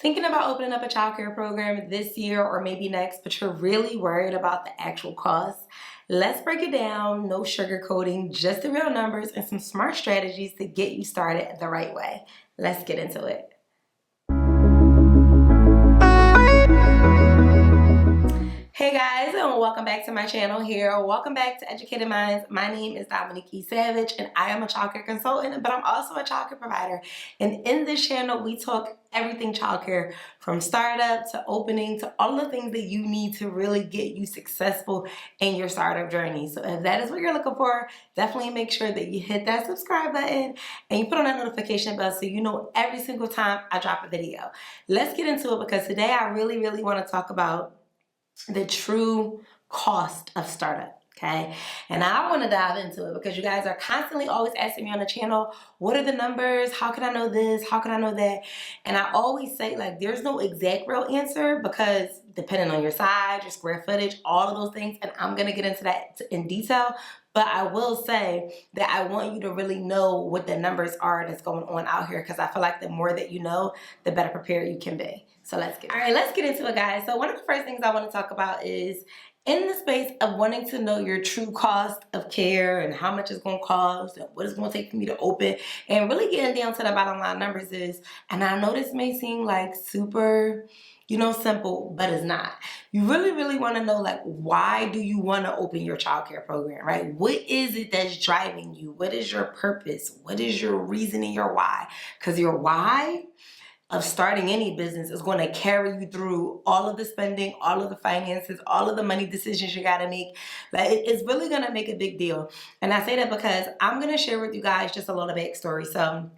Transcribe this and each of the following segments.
Thinking about opening up a childcare program this year or maybe next, but you're really worried about the actual cost? Let's break it down. No sugarcoating, just the real numbers and some smart strategies to get you started the right way. Let's get into it. Hey guys, and welcome back to my channel here. Welcome back to Educated Minds. My name is Dominique E. Savage and I am a childcare consultant, but I'm also a childcare provider. And in this channel, we talk everything childcare, from startup to opening to all the things that you need to really get you successful in your startup journey. So if that is what you're looking for, definitely make sure that you hit that subscribe button and you put on that notification bell so you know every single time I drop a video. Let's get into it because today I really want to talk about the true cost of startup, okay? And I want to dive into it because you guys are constantly always asking me on the channel, what are the numbers? How can I know this? How can I know that? And I always say, like, there's no exact real answer because depending on your size, your square footage, all of those things, and I'm going to get into that in detail. But I will say that I want you to really know what the numbers are that's going on out here because I feel like the more that you know, the better prepared you can be. So let's get into it, guys. So one of the first things I want to talk about is in the space of wanting to know your true cost of care and how much it's going to cost and what it's going to take for me to open and really getting down to the bottom line numbers is, and I know this may seem like super, simple, but it's not. You really want to know, like, why do you want to open your childcare program, right? What is it that's driving you? What is your purpose? What is your reasoning, your why? Because your why of starting any business is going to carry you through all of the spending, all of the finances, all of the money decisions you got to make. Like, it's really going to make a big deal. And I say that because I'm going to share with you guys just a little backstory. So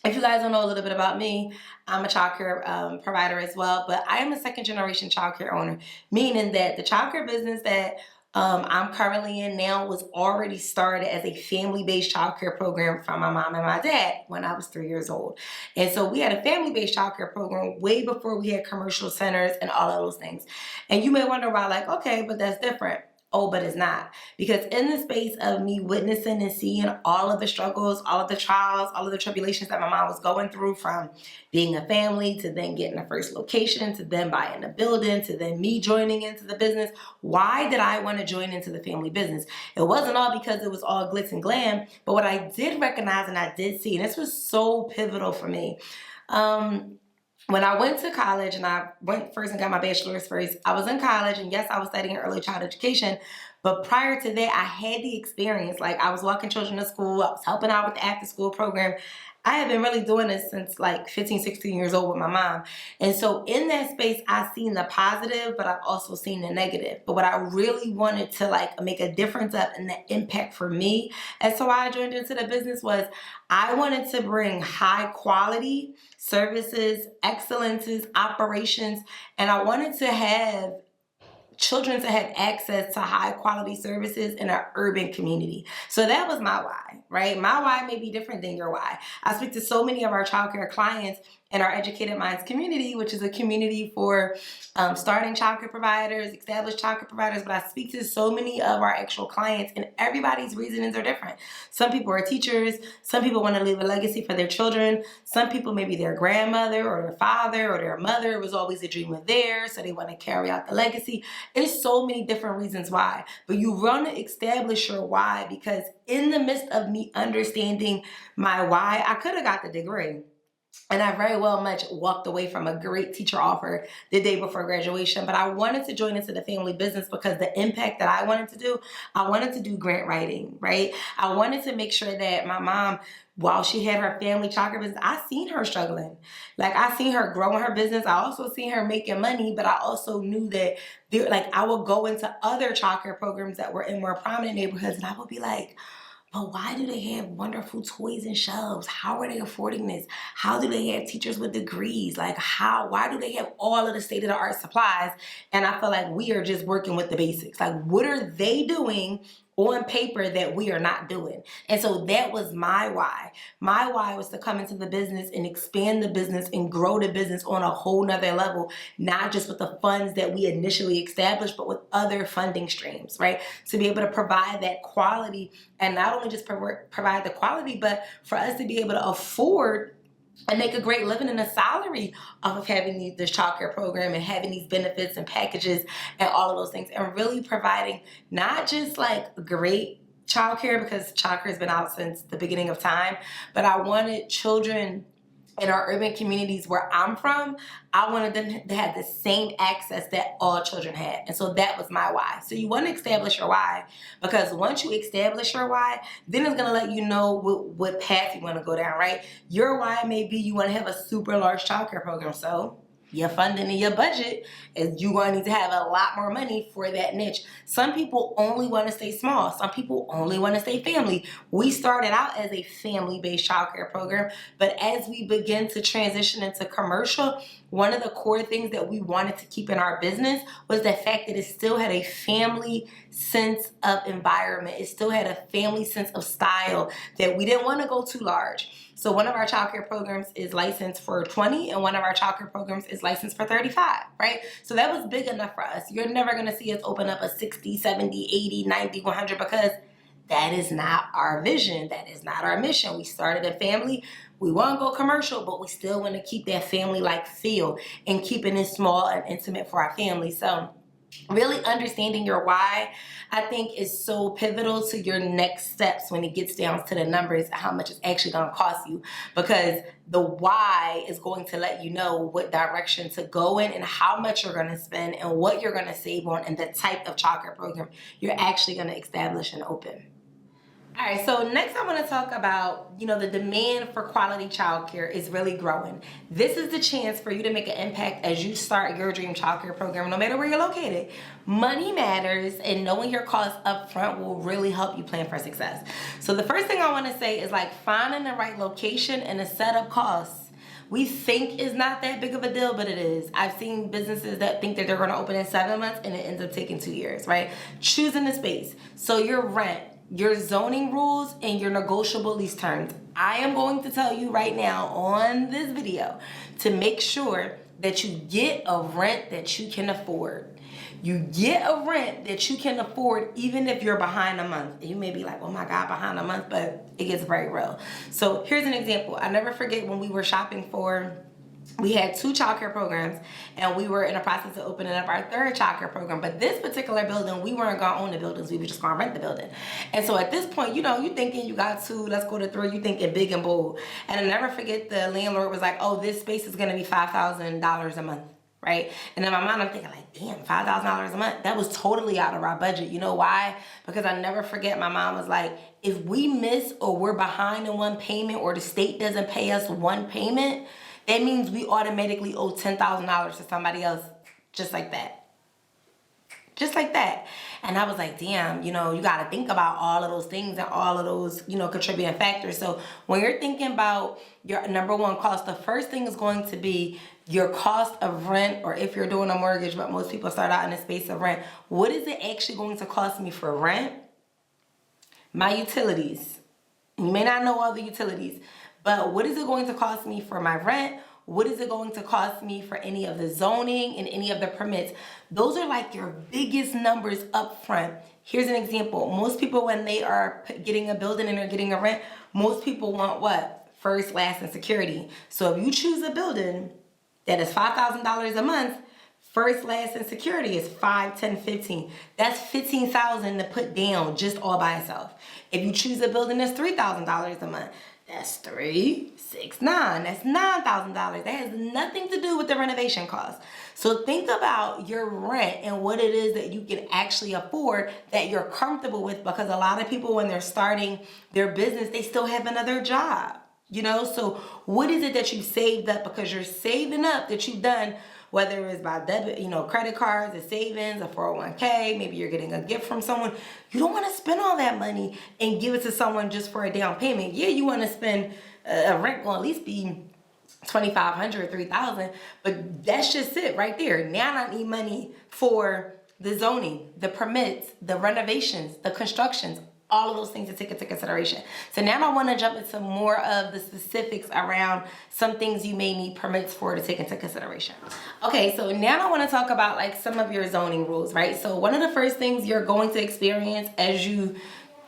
if you guys don't know a little bit about me, I'm a childcare provider as well, but I am a second generation childcare owner, meaning that the childcare business that I'm currently in now was already started as a family-based childcare program from my mom and my dad when I was 3 years old. And so we had a family-based childcare program way before we had commercial centers and all of those things. And you may wonder why, like, okay, but that's different. Oh, but it's not. Because in the space of me witnessing and seeing all of the struggles, all of the trials, all of the tribulations that my mom was going through, from being a family to then getting a first location to then buying a building to then me joining into the business, why did I want to join into the family business? It wasn't all because it was all glitz and glam, but what I did recognize and I did see, and this was so pivotal for me, when I went to college and I went first and got my bachelor's first, I was in college and yes, I was studying early childhood education. But prior to that, I had the experience. Like, I was walking children to school. I was helping out with the after school program. I had been really doing this since like 15, 16 years old with my mom. And so in that space, I've seen the positive, but I've also seen the negative. But what I really wanted to like make a difference of and the impact for me as to why I joined into the business was I wanted to bring high quality services, excellences, operations, and I wanted to have children to have access to high quality services in our urban community. So that was my why, right? My why may be different than your why. I speak to so many of our childcare clients in our Educated Minds community, which is a community for starting childcare providers, established childcare providers, but I speak to so many of our actual clients and everybody's reasonings are different. Some people are teachers, some people want to leave a legacy for their children, some people maybe their grandmother or their father or their mother was always a dream of theirs, so they want to carry out the legacy. There's so many different reasons why, but you want to establish your why because in the midst of me understanding my why, I could have got the degree. And I very well much walked away from a great teacher offer the day before graduation. But I wanted to join into the family business because the impact that I wanted to do, I wanted to do grant writing, right? I wanted to make sure that my mom, while she had her family childcare business, I seen her struggling. Like, I seen her growing her business. I also seen her making money, but I also knew that I would go into other childcare programs that were in more prominent neighborhoods and I would be like, but why do they have wonderful toys and shelves? How are they affording this? How do they have teachers with degrees? Like, why do they have all of the state-of-the-art supplies? And I feel like we are just working with the basics. Like, what are they doing on paper that we are not doing? And so that was my why. My why was to come into the business and expand the business and grow the business on a whole nother level, not just with the funds that we initially established, but with other funding streams, right? To be able to provide that quality and not only just provide the quality, but for us to be able to afford and make a great living and a salary off of having this childcare program and having these benefits and packages and all of those things, and really providing not just like great childcare, because childcare has been out since the beginning of time, but I wanted children in our urban communities where I'm from, I wanted them to have the same access that all children had. And so that was my why. So you want to establish your why, because once you establish your why, then it's going to let you know what path you want to go down, right? Your why may be you want to have a super large childcare program. So your funding and your budget is you going to need to have a lot more money for that niche. Some people only want to stay small. Some people only want to stay family. We started out as a family-based childcare program, but as we begin to transition into commercial, one of the core things that we wanted to keep in our business was the fact that it still had a family sense of environment. It still had a family sense of style, that we didn't want to go too large. So one of our childcare programs is licensed for 20 and one of our childcare programs is licensed for 35, right? So that was big enough for us. You're never going to see us open up a 60, 70, 80, 90, 100, because that is not our vision. That is not our mission. We started a family. We want to go commercial, but we still want to keep that family-like feel and keeping it small and intimate for our family. So really understanding your why, I think, is so pivotal to your next steps when it gets down to the numbers, how much it's actually going to cost you, because the why is going to let you know what direction to go in and how much you're going to spend and what you're going to save on and the type of childcare program you're actually going to establish and open. All right, so next I want to talk about, the demand for quality childcare is really growing. This is the chance for you to make an impact as you start your dream childcare program, no matter where you're located. Money matters, and knowing your costs up front will really help you plan for success. So the first thing I want to say is finding the right location and the setup costs. We think is not that big of a deal, but it is. I've seen businesses that think that they're going to open in 7 months and it ends up taking 2 years, right? Choosing the space. So your rent, your zoning rules, and your negotiable lease terms. I am going to tell you right now on this video to make sure that you get a rent that you can afford. You get a rent that you can afford even if you're behind a month. And you may be like, oh my God, behind a month, but it gets very real. So here's an example. I never forget when we were shopping we had 2 childcare programs, and we were in the process of opening up our 3rd childcare program. But this particular building, we weren't going to own the buildings. We were just going to rent the building. And so at this point, you thinking you got 2, let's go to 3. You thinking big and bold. And I never forget the landlord was like, oh, this space is going to be $5,000 a month, right? And in my mind, I'm thinking damn, $5,000 a month. That was totally out of our budget. You know why? Because I never forget my mom was like, if we miss or we're behind in one payment or the state doesn't pay us one payment, that means we automatically owe $10,000 to somebody else, just like that. Just like that. And I was like, damn, you got to think about all of those things and all of those, contributing factors. So when you're thinking about your number one cost, the first thing is going to be your cost of rent, or if you're doing a mortgage, but most people start out in the space of rent. What is it actually going to cost me for rent? My utilities. You may not know all the utilities, but what is it going to cost me for my rent? What is it going to cost me for any of the zoning and any of the permits? Those are your biggest numbers up front. Here's an example. Most people, when they are getting a building and they're getting a rent, most people want what? First, last, and security. So if you choose a building that is $5,000 a month, first, last, and security is 5, 10, 15. That's $15,000 to put down just all by itself. If you choose a building that's $3,000 a month, that's 3, 6, 9. That's $9,000. That has nothing to do with the renovation cost. So think about your rent and what it is that you can actually afford, that you're comfortable with, because a lot of people, when they're starting their business, they still have another job. So what is it that you saved up? Because you're saving up, that you've done, whether it's by debit, credit cards, a savings, a 401k, maybe you're getting a gift from someone. You don't want to spend all that money and give it to someone just for a down payment. Yeah, you want to spend a rent will at least be $2,500, $3,000, but that's just it right there. Now I need money for the zoning, the permits, the renovations, the constructions, all of those things to take into consideration. So now I want to jump into more of the specifics around some things you may need permits for to take into consideration. Okay, so now I want to talk about some of your zoning rules, right? So one of the first things you're going to experience as you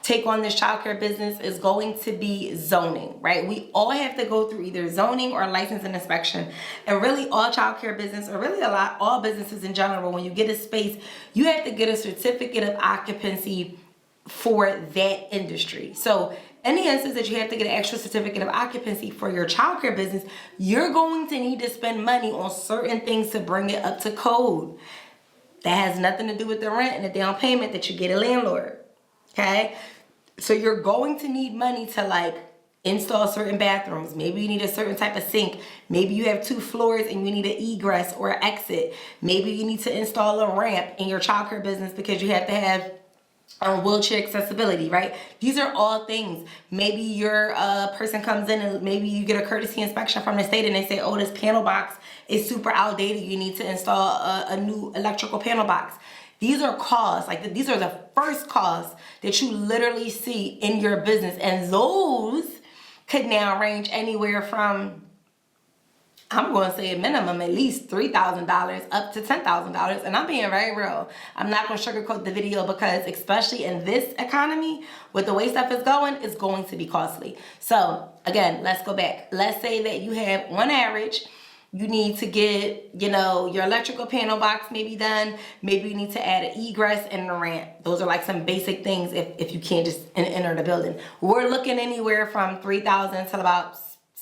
take on this childcare business is going to be zoning, right? We all have to go through either zoning or license and inspection. And really all childcare business, or really all businesses in general, when you get a space, you have to get a certificate of occupancy for that industry. So in the instance that you have to get an extra certificate of occupancy for your childcare business, you're going to need to spend money on certain things to bring it up to code. That has nothing to do with the rent and the down payment that you get a landlord, okay? So you're going to need money to like install certain bathrooms. Maybe you need a certain type of sink. Maybe you have 2 floors and you need an egress or exit. Maybe you need to install a ramp in your childcare business because you have to have wheelchair accessibility, right? These are all things. Maybe your person comes in and maybe you get a courtesy inspection from the state and they say, oh, this panel box is super outdated. You need to install a new electrical panel box. These are costs, like these are the first costs that you literally see in your business. And those could now range anywhere from, I'm going to say a minimum at least $3,000 up to $10,000. And I'm being very real. I'm not going to sugarcoat the video because especially in this economy, with the way stuff is going, it's going to be costly. So again, let's go back. Let's say that you have on average, you need to get, you know, your electrical panel box maybe done. Maybe you need to add an egress and a ramp. Those are like some basic things if you can't just enter the building. We're looking anywhere from $3,000 to about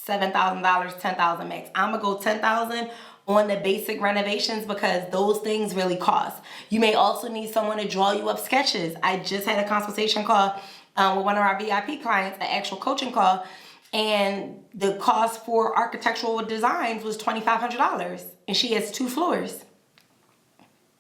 $7,000, $10,000 max. I'm gonna go $10,000 on the basic renovations because those things really cost. You may also need someone to draw you up sketches. I just had a consultation call with one of our VIP clients, an actual coaching call, and the cost for architectural designs was $2,500, and she has 2 floors.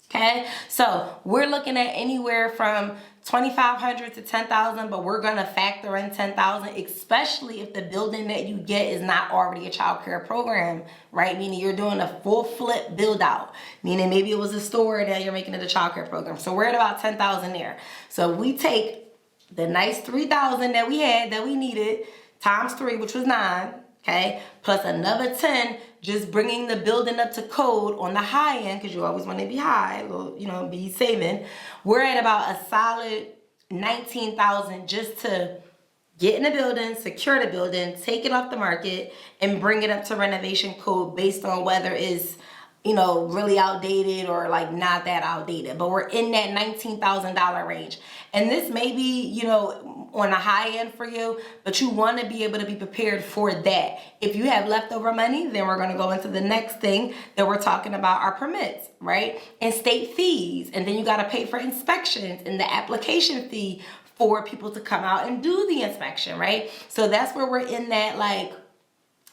Okay, so we're looking at anywhere from $2,500 to $10,000, but we're gonna factor in $10,000, especially if the building that you get is not already a child care program, right? Meaning you're doing a full flip build out, meaning maybe it was a store that you're making it a child care program. So we're at about $10,000 there. So we take the nice $3,000 that we had, that we needed, times 3, which was 9, okay, plus another 10, just bringing the building up to code on the high end, because you always want to be high, you know, be saving. We're at about a solid $19,000 just to get in the building, secure the building, take it off the market, and bring it up to renovation code based on whether it's, you know, really outdated or like not that outdated. But we're in that $19,000 range. And this may be, you know, on the high end for you, but you want to be able to be prepared for that. If you have leftover money, then we're going to go into the next thing that we're talking about, our permits, right? And state fees. And then you got to pay for inspections and the application fee for people to come out and do the inspection, right? So that's where we're in that like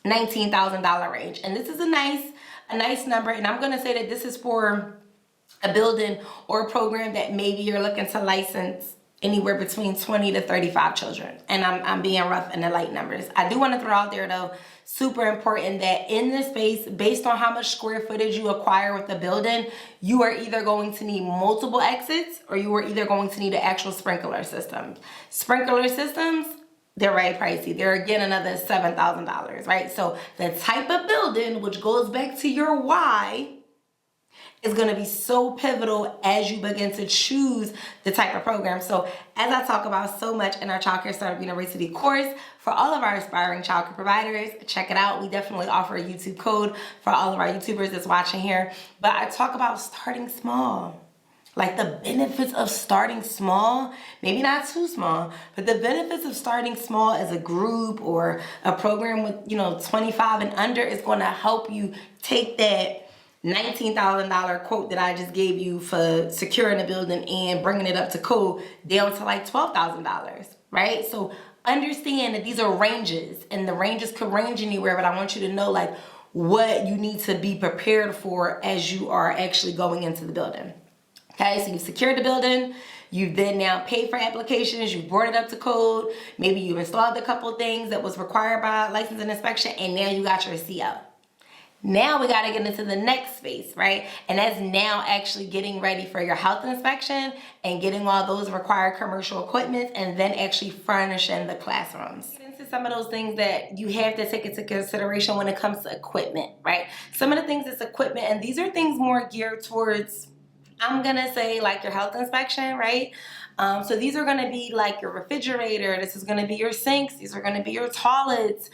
$19,000 range. And this is a nice number. And I'm going to say that this is for a building or a program that maybe you're looking to license anywhere between 20 to 35 children. And I'm being rough in the light numbers. I do want to throw out there though, super important that in this space, based on how much square footage you acquire with the building, you are either going to need multiple exits or you are either going to need an actual sprinkler system. Sprinkler systems, they're very pricey. They're again another $7,000, right? So the type of building, which goes back to your why, is going to be so pivotal as you begin to choose the type of program. So as I talk about so much in our Childcare Startup University course, for all of our aspiring childcare providers, check it out. We definitely offer a YouTube code for all of our YouTubers that's watching here. But I talk about starting small. Like the benefits of starting small, maybe not too small, but the benefits of starting small as a group or a program with, you know, 25 and under is going to help you take that $19,000 quote that I just gave you for securing the building and bringing it up to code down to like $12,000, right? So understand that these are ranges and the ranges could range anywhere, but I want you to know like what you need to be prepared for as you are actually going into the building. Okay, so you've secured the building, you've then now paid for applications, you've brought it up to code, maybe you've installed a couple things that was required by license and inspection, and now you got your CO. Now we got to get into the next phase, right? And that's now actually getting ready for your health inspection and getting all those required commercial equipment and then actually furnishing the classrooms. Into some of those things that you have to take into consideration when it comes to equipment, right? Some of the things is equipment, and these are things more geared towards, I'm gonna say like your health inspection, right? So these are going to be like your refrigerator. This is going to be your sinks. These are going to be your toilets.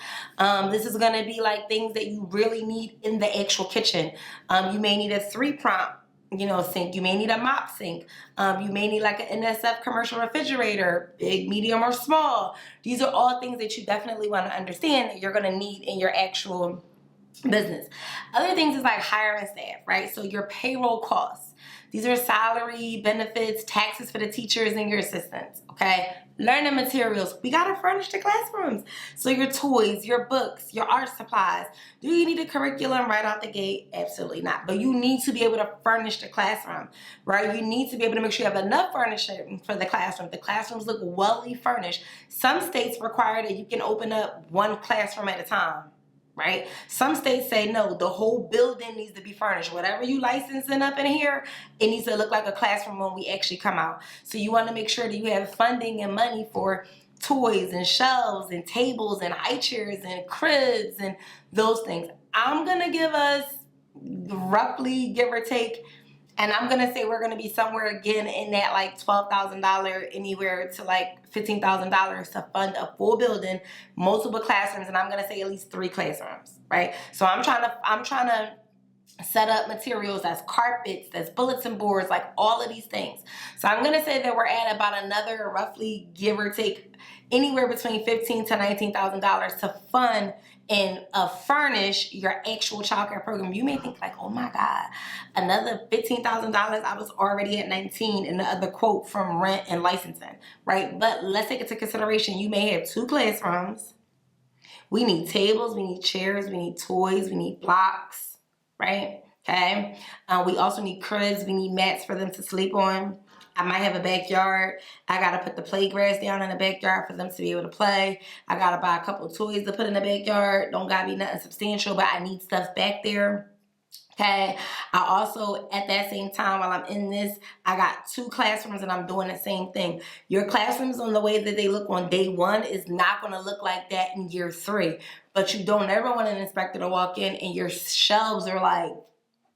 This is going to be like things that you really need in the actual kitchen. You may need a 3-prong, sink. You may need a mop sink. You may need like an NSF commercial refrigerator, big, medium, or small. These are all things that you definitely want to understand that you're going to need in your actual business. Other things is like hiring staff, right? So your payroll costs. These are salary, benefits, taxes for the teachers and your assistants, okay? Learning materials. We got to furnish the classrooms. So your toys, your books, your art supplies. Do you need a curriculum right out the gate? Absolutely not. But you need to be able to furnish the classroom, right? You need to be able to make sure you have enough furniture for the classroom. The classrooms look well furnished. Some states require that you can open up one classroom at a time, right? Some states say no, the whole building needs to be furnished. Whatever you licensing up in here, it needs to look like a classroom when we actually come out. So you want to make sure that you have funding and money for toys and shelves and tables and high chairs and cribs and those things. I'm going to give us roughly, give or take, and I'm going to say we're going to be somewhere again in that like $12,000 anywhere to like $15,000 to fund a full building, multiple classrooms, and I'm going to say at least 3 classrooms, right? So I'm trying to set up materials, that's carpets, that's bulletin boards, like all of these things. So I'm going to say that we're at about another roughly, give or take, anywhere between $15,000 to $19,000 to fund and furnish your actual childcare program. You may think like, oh my God, another $15,000. I was already at 19 in the other quote from rent and licensing, right? But let's take into consideration, you may have 2 classrooms. We need tables, we need chairs, we need toys, we need blocks, right? Okay. We also need cribs. We need mats for them to sleep on. I might have a backyard. I got to put the play grass down in the backyard for them to be able to play. I got to buy a couple of toys to put in the backyard. Don't got to be nothing substantial, but I need stuff back there. Okay. I also, at that same time, while I'm in this, I got 2 classrooms and I'm doing the same thing. Your classrooms on the way that they look on day 1 is not going to look like that in year 3. But you don't ever want an inspector to walk in and your shelves are like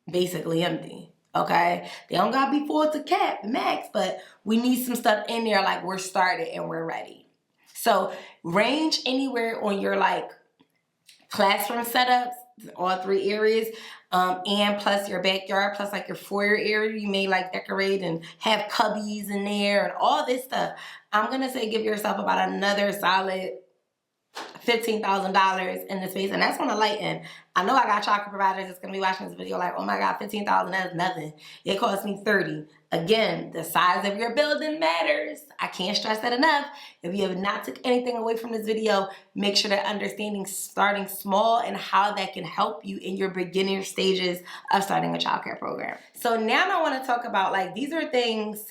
basically empty. Okay, they don't gotta be full to cap max, but we need some stuff in there like we're started and we're ready. So range anywhere on your like classroom setups, all 3 areas, and plus your backyard, plus like your foyer area. You may like decorate and have cubbies in there and all this stuff. I'm gonna say give yourself about another solid $15,000 in the space, and that's on the light end. I know I got childcare providers that's gonna be watching this video like, oh my God, $15,000, that's nothing. It cost me $30,000. Again, the size of your building matters. I can't stress that enough. If you have not took anything away from this video, make sure that understanding starting small and how that can help you in your beginner stages of starting a childcare program. So now I want to talk about like, these are things.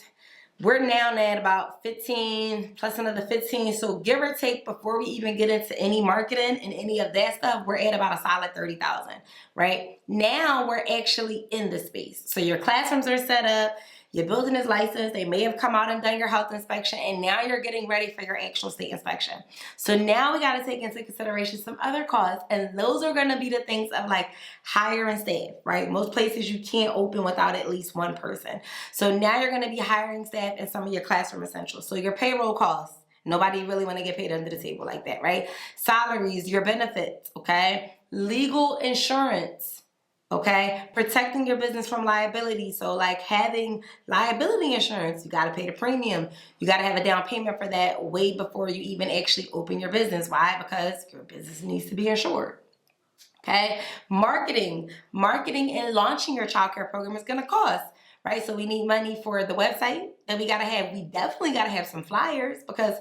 We're now at about 15 plus another 15. So give or take, before we even get into any marketing and any of that stuff, we're at about a solid 30,000, right? Now we're actually in the space. So your classrooms are set up, your building is licensed, they may have come out and done your health inspection, and now you're getting ready for your actual state inspection. So now we got to take into consideration some other costs, and those are going to be the things of like hiring staff, right? Most places you can't open without at least 1 person. So now you're going to be hiring staff and some of your classroom essentials. So your payroll costs. Nobody really want to get paid under the table like that, right? Salaries, your benefits, okay? Legal insurance. Okay, protecting your business from liability. So like having liability insurance, you got to pay the premium. You got to have a down payment for that way before you even actually open your business. Why? Because your business needs to be insured. Okay, marketing and launching your childcare program is going to cost, right? So we need money for the website that we got to have. We definitely got to have some flyers because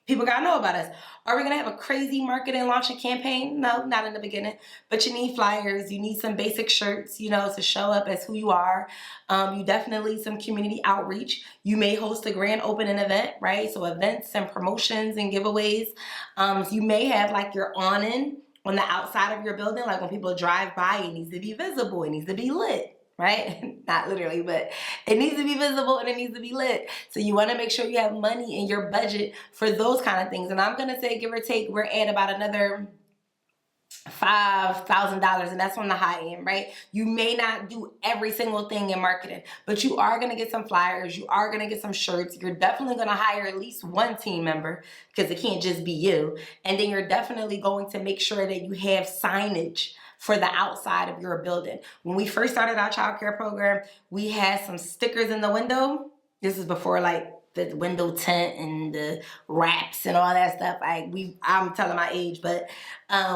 people got to know about us. Are we going to have a crazy marketing launching campaign? No, not in the beginning. But you need flyers. You need some basic shirts, to show up as who you are. You definitely need some community outreach. You may host a grand opening event, right? So events and promotions and giveaways. You may have like your awning on the outside of your building. Like when people drive by, it needs to be visible. It needs to be lit. Right? Not literally, but it needs to be visible and it needs to be lit. So you want to make sure you have money in your budget for those kind of things. And I'm going to say, give or take, we're at about another $5,000, and that's on the high end, right? You may not do every single thing in marketing, but you are going to get some flyers, you are going to get some shirts, you're definitely going to hire at least one team member because it can't just be you, and then you're definitely going to make sure that you have signage for the outside of your building. When we first started our childcare program, we had some stickers in the window. This is before like the window tint and the wraps and all that stuff. I'm telling my age, but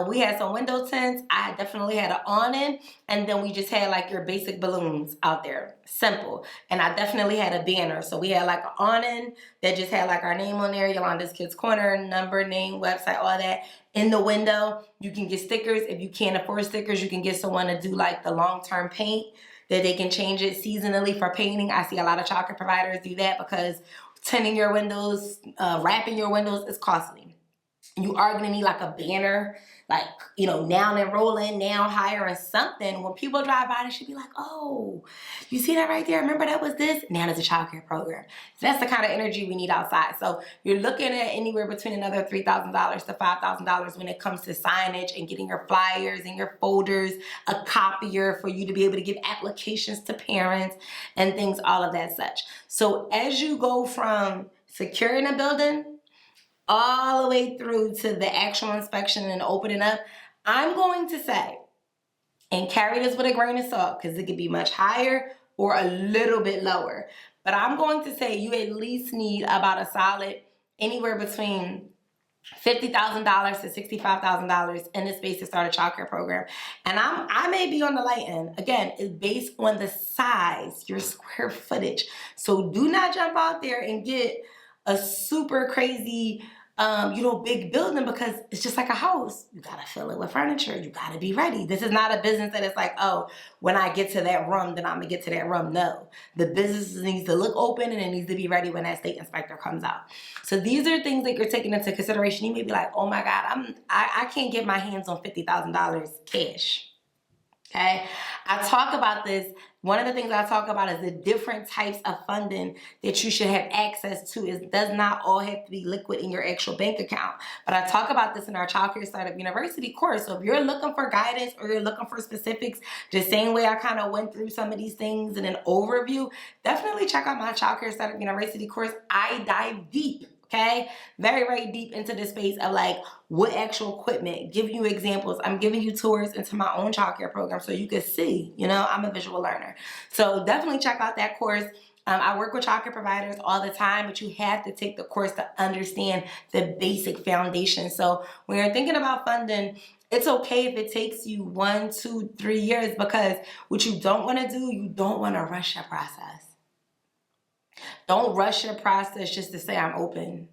we had some window tints. I definitely had an awning, and then we just had like your basic balloons out there, simple. And I definitely had a banner. So we had like an awning that just had like our name on there, Yolanda's Kids Corner, number, name, website, all that. In the window, you can get stickers. If you can't afford stickers, you can get someone to do like the long-term paint that they can change it seasonally for painting. I see a lot of childcare providers do that because tinting your windows, wrapping your windows is costly. You are going to need like a banner, like, you know, now enrolling, now hiring something. When people drive by, they should be like, oh, you see that right there? Remember that was this? Now there's a childcare program. So that's the kind of energy we need outside. So you're looking at anywhere between another $3,000 to $5,000 when it comes to signage and getting your flyers and your folders, a copier for you to be able to give applications to parents and things, all of that such. So as you go from securing a building all the way through to the actual inspection and opening up, I'm going to say, and carry this with a grain of salt because it could be much higher or a little bit lower, but I'm going to say you at least need about a solid anywhere between $50,000 to $65,000 in this space to start a childcare program. And I may be on the light end. Again, it's based on the size, your square footage. So do not jump out there and get a super crazy big building, because it's just like a house. You gotta fill it with furniture. You gotta be ready. This is not a business that is like, oh, when I get to that room, then I'm gonna get to that room. No, the business needs to look open and it needs to be ready when that state inspector comes out. So these are things that you're taking into consideration. You may be like, oh my God, I can't get my hands on $50,000 cash. Okay, I talk about this. One of the things I talk about is the different types of funding that you should have access to. It does not all have to be liquid in your actual bank account. But I talk about this in our Childcare Startup University course. So if you're looking for guidance or you're looking for specifics, the same way I kind of went through some of these things in an overview, definitely check out my Childcare Startup University course. I dive deep. Okay, very, very deep into the space of like what actual equipment, giving you examples. I'm giving you tours into my own childcare program so you can see, I'm a visual learner. So definitely check out that course. I work with childcare providers all the time, but you have to take the course to understand the basic foundation. So when you're thinking about funding, it's okay if it takes you 1, 2, 3 years, because what you don't want to do, you don't want to rush your process. Don't rush your process just to say I'm open.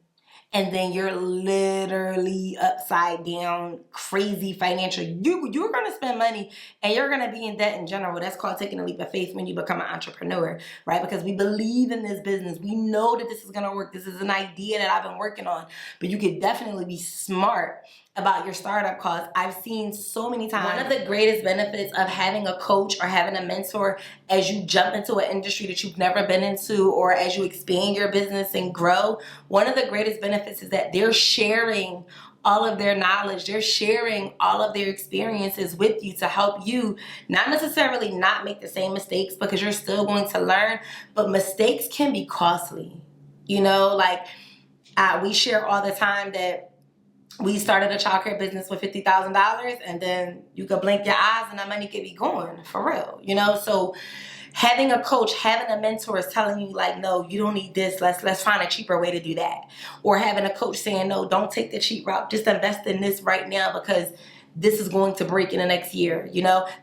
And then you're literally upside down, crazy financial. You're going to spend money and you're going to be in debt in general. That's called taking a leap of faith when you become an entrepreneur, right? Because we believe in this business. We know that this is going to work. This is an idea that I've been working on. But you could definitely be smart about your startup costs. I've seen so many times. One of the greatest benefits of having a coach or having a mentor as you jump into an industry that you've never been into, or as you expand your business and grow, one of the greatest benefits is that they're sharing all of their knowledge. They're sharing all of their experiences with you to help you not necessarily not make the same mistakes, because you're still going to learn, but mistakes can be costly. We share all the time that we started a childcare business with $50,000, and then you could blink your eyes and that money could be gone for real, So having a coach, having a mentor is telling you like, no, you don't need this. Let's find a cheaper way to do that. Or having a coach saying, no, don't take the cheap route. Just invest in this right now because this is going to break in the next year.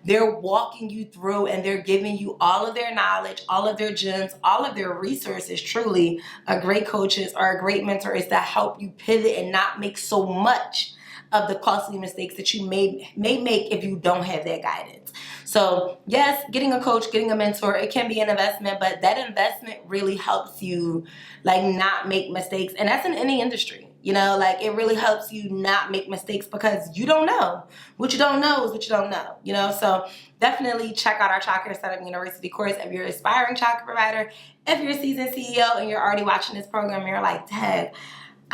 They're walking you through and they're giving you all of their knowledge, all of their gems, all of their resources. Truly, a great coaches or a great mentor is to help you pivot and not make so much of the costly mistakes that you may make if you don't have that guidance. So yes, getting a coach, getting a mentor, it can be an investment, but that investment really helps you not make mistakes. And that's in any industry. It really helps you not make mistakes because you don't know. What you don't know is what you don't know, So definitely check out our Childcare Startup University course if you're an aspiring childcare provider. If you're a seasoned CEO and you're already watching this program, you're like, Dad,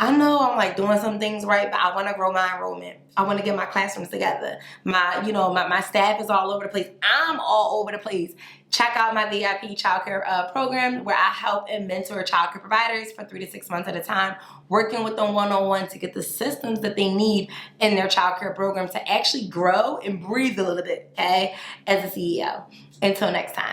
I know I'm like doing some things right, but I want to grow my enrollment. I want to get my classrooms together. My staff is all over the place. I'm all over the place. Check out my VIP childcare program where I help and mentor childcare providers for 3 to 6 months at a time, working with them one-on-one to get the systems that they need in their childcare program to actually grow and breathe a little bit, okay, as a CEO. Until next time.